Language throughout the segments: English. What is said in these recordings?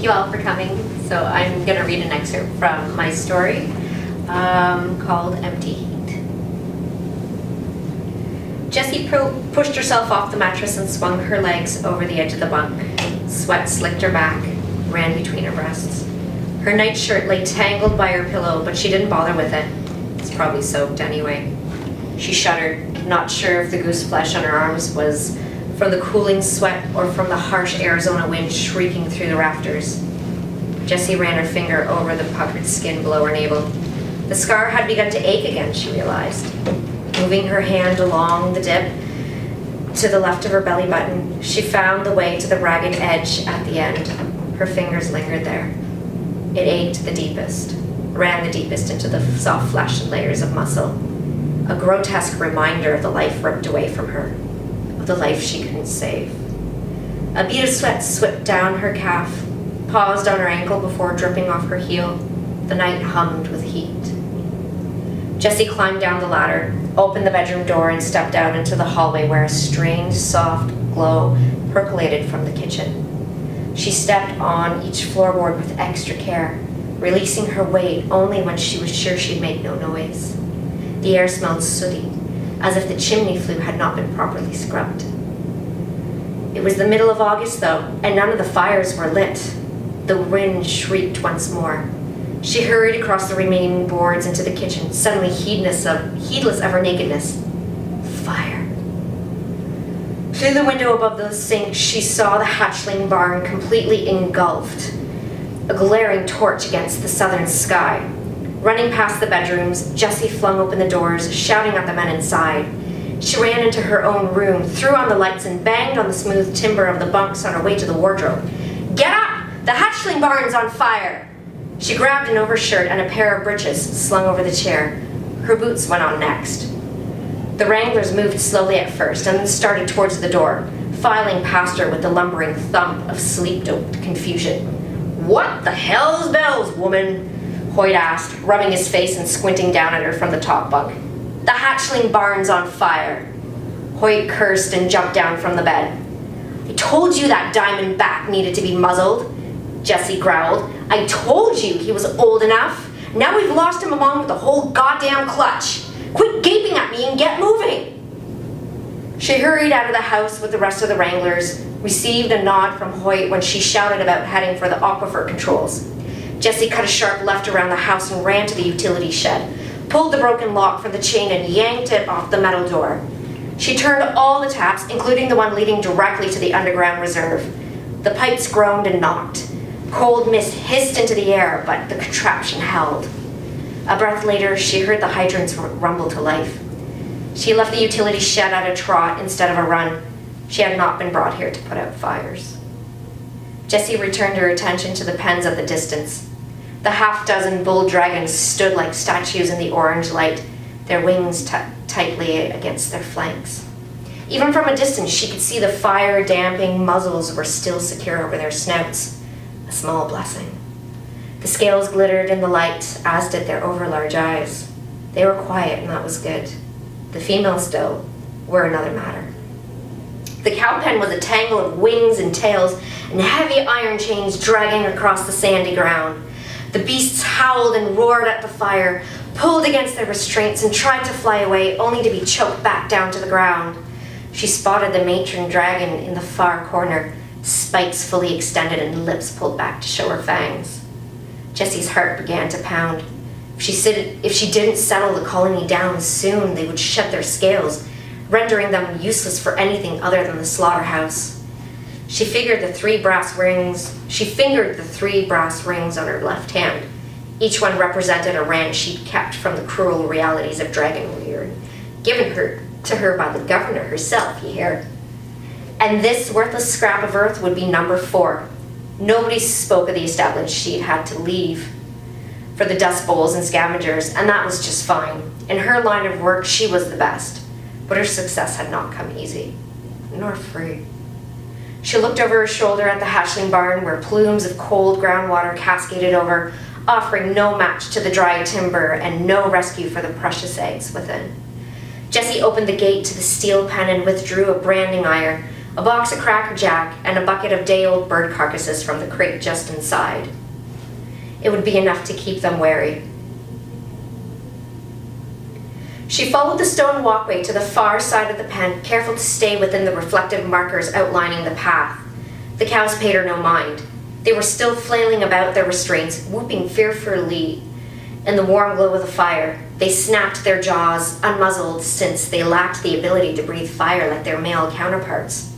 Thank you all for coming. So I'm going to read an excerpt from my story called Empty Heat. Jessie pushed herself off the mattress and swung her legs over the edge of the bunk. Sweat slicked her back, ran between her breasts. Her nightshirt lay tangled by her pillow, but she didn't bother with it. It's probably soaked anyway. She shuddered, not sure if the goose flesh on her arms was from the cooling sweat or from the harsh Arizona wind shrieking through the rafters. Jessie ran her finger over the puckered skin below her navel. The scar had begun to ache again, she realized. Moving her hand along the dip to the left of her belly button, she found the way to the ragged edge at the end. Her fingers lingered there. It ached the deepest, ran the deepest into the soft flesh and layers of muscle. A grotesque reminder of the life ripped away from her, of the life she couldn't save. A bead of sweat swept down her calf, paused on her ankle before dripping off her heel. The night hummed with heat. Jessie climbed down the ladder, opened the bedroom door, and stepped out into the hallway where a strange, soft glow percolated from the kitchen. She stepped on each floorboard with extra care, releasing her weight only when she was sure she'd make no noise. The air smelled sooty, as if the chimney flue had not been properly scrubbed. It was the middle of August, though, and none of the fires were lit. The wind shrieked once more. She hurried across the remaining boards into the kitchen, suddenly heedless of her nakedness. Fire. Through the window above the sink, she saw the hatchling barn completely engulfed, a glaring torch against the southern sky. Running past the bedrooms, Jessie flung open the doors, shouting at the men inside. She ran into her own room, threw on the lights, and banged on the smooth timber of the bunks on her way to the wardrobe. "Get up! The hatchling barn's on fire!" She grabbed an overshirt and a pair of breeches slung over the chair. Her boots went on next. The Wranglers moved slowly at first and then started towards the door, filing past her with the lumbering thump of sleep-doped confusion. "What the hell's bells, woman?" Hoyt asked, rubbing his face and squinting down at her from the top bunk. "The hatchling barn's on fire." Hoyt cursed and jumped down from the bed. "I told you that diamond back needed to be muzzled," Jessie growled. "I told you he was old enough. Now we've lost him along with the whole goddamn clutch. Quit gaping at me and get moving." She hurried out of the house with the rest of the Wranglers, received a nod from Hoyt when she shouted about heading for the aquifer controls. Jessie cut a sharp left around the house and ran to the utility shed, pulled the broken lock from the chain and yanked it off the metal door. She turned all the taps, including the one leading directly to the underground reserve. The pipes groaned and knocked. Cold mist hissed into the air, but the contraption held. A breath later, she heard the hydrants rumble to life. She left the utility shed at a trot instead of a run. She had not been brought here to put out fires. Jessie returned her attention to the pens at the distance. The half-dozen bull dragons stood like statues in the orange light, their wings tightly against their flanks. Even from a distance, she could see the fire-damping muzzles were still secure over their snouts. A small blessing. The scales glittered in the light, as did their overlarge eyes. They were quiet, and that was good. The females, though, were another matter. The cow pen was a tangle of wings and tails and heavy iron chains dragging across the sandy ground. The beasts howled and roared at the fire, pulled against their restraints and tried to fly away, only to be choked back down to the ground. She spotted the matron dragon in the far corner, spikes fully extended and lips pulled back to show her fangs. Jessie's heart began to pound. If she didn't settle the colony down soon, they would shed their scales, rendering them useless for anything other than the slaughterhouse. She fingered the three brass rings on her left hand. Each one represented a ranch she'd kept from the cruel realities of dragon rearing, given to her by the governor herself, you hear. And this worthless scrap of earth would be number 4. Nobody spoke of the established she'd had to leave for the dust bowls and scavengers, and that was just fine. In her line of work, she was the best, but her success had not come easy, nor free. She looked over her shoulder at the hatchling barn where plumes of cold groundwater cascaded over, offering no match to the dry timber and no rescue for the precious eggs within. Jessie opened the gate to the steel pen and withdrew a branding iron, a box of Cracker Jack, and a bucket of day-old bird carcasses from the crate just inside. It would be enough to keep them wary. She followed the stone walkway to the far side of the pen, careful to stay within the reflective markers outlining the path. The cows paid her no mind. They were still flailing about their restraints, whooping fearfully in the warm glow of the fire. They snapped their jaws, unmuzzled, since they lacked the ability to breathe fire like their male counterparts.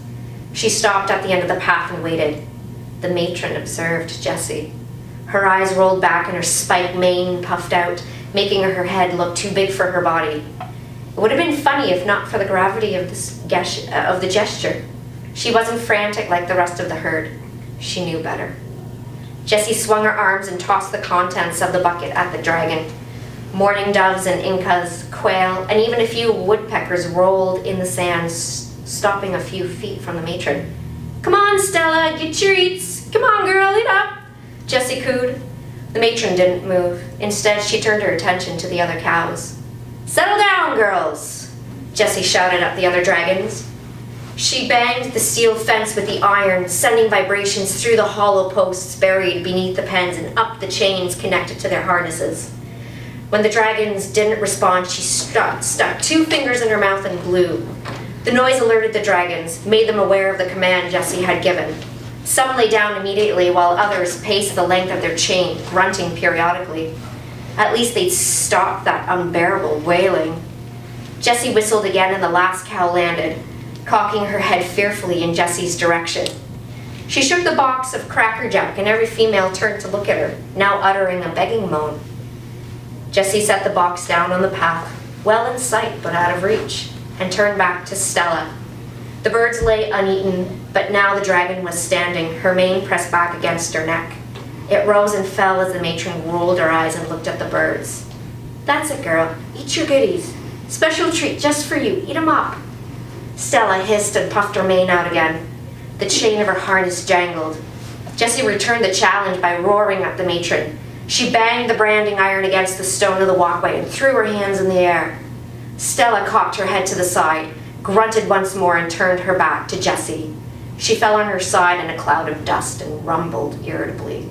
She stopped at the end of the path and waited. The matron observed Jessie. Her eyes rolled back and her spiked mane puffed out, making her head look too big for her body. It would have been funny if not for the gravity of the gesture. She wasn't frantic like the rest of the herd. She knew better. Jessie swung her arms and tossed the contents of the bucket at the dragon. Mourning doves and incas, quail, and even a few woodpeckers rolled in the sand, stopping a few feet from the matron. "Come on, Stella, get your eats. Come on, girl, eat up," Jessie cooed. The matron didn't move. Instead, she turned her attention to the other cows. "Settle down, girls," Jessie shouted at the other dragons. She banged the steel fence with the iron, sending vibrations through the hollow posts buried beneath the pens and up the chains connected to their harnesses. When the dragons didn't respond, she stuck 2 fingers in her mouth and blew. The noise alerted the dragons, made them aware of the command Jessie had given. Some lay down immediately, while others paced the length of their chain, grunting periodically. At least they'd stop that unbearable wailing. Jessie whistled again and the last cow landed, cocking her head fearfully in Jessie's direction. She shook the box of Cracker Jack and every female turned to look at her, now uttering a begging moan. Jessie set the box down on the path, well in sight but out of reach, and turned back to Stella. The birds lay uneaten, but now the dragon was standing, her mane pressed back against her neck. It rose and fell as the matron rolled her eyes and looked at the birds. "That's it, girl. Eat your goodies. Special treat just for you. Eat 'em up." Stella hissed and puffed her mane out again. The chain of her harness jangled. Jessie returned the challenge by roaring at the matron. She banged the branding iron against the stone of the walkway and threw her hands in the air. Stella cocked her head to the side, grunted once more, and turned her back to Jessie. She fell on her side in a cloud of dust and rumbled irritably.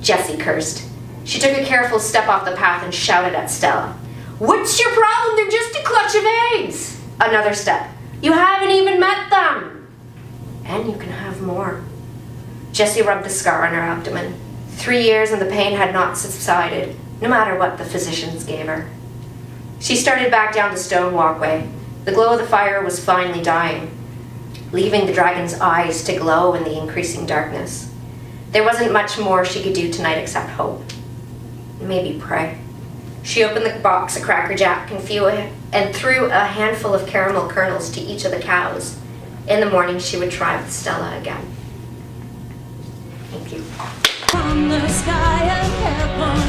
Jessie cursed. She took a careful step off the path and shouted at Stella. "What's your problem? They're just a clutch of eggs." Another step. "You haven't even met them." "And you can have more." Jessie rubbed the scar on her abdomen. 3 years and the pain had not subsided, no matter what the physicians gave her. She started back down the stone walkway. The glow of the fire was finally dying, leaving the dragon's eyes to glow in the increasing darkness. There wasn't much more she could do tonight except hope. Maybe pray. She opened the box of Cracker Jack and threw a handful of caramel kernels to each of the cows. In the morning, she would try with Stella again. Thank you. From the sky of heaven.